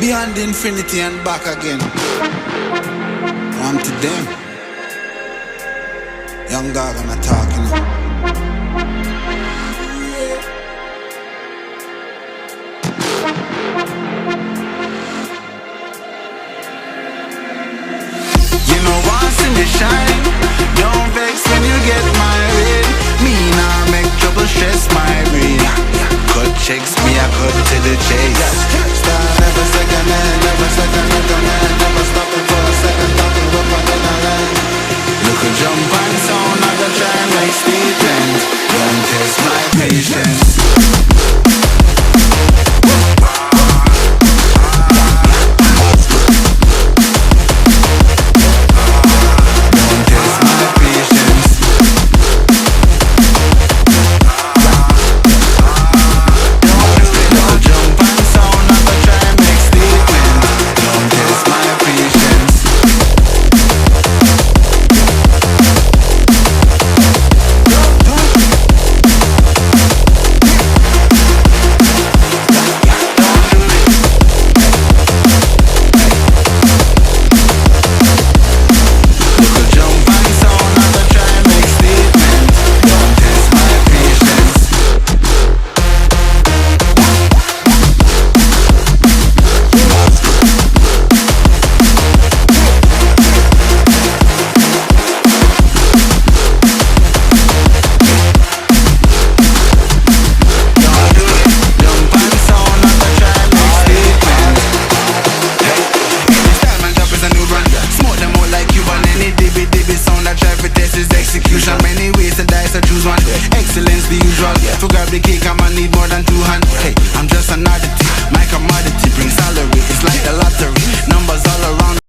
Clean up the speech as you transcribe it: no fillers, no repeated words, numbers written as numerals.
beyond infinity and back again. On to them. Young dog and I talking. In the shine, don't vex when you get married. Me nah make trouble stress my brain. Cut checks, me I cut to the chase. Start never second hand, never second hand, never stopping for a second, talking up on the line. Look a jump and sound, I go try and make statement. Don't test my patience. Excellence the usual. To grab the cake, I'ma need more than 2 hands. Hey, I'm just another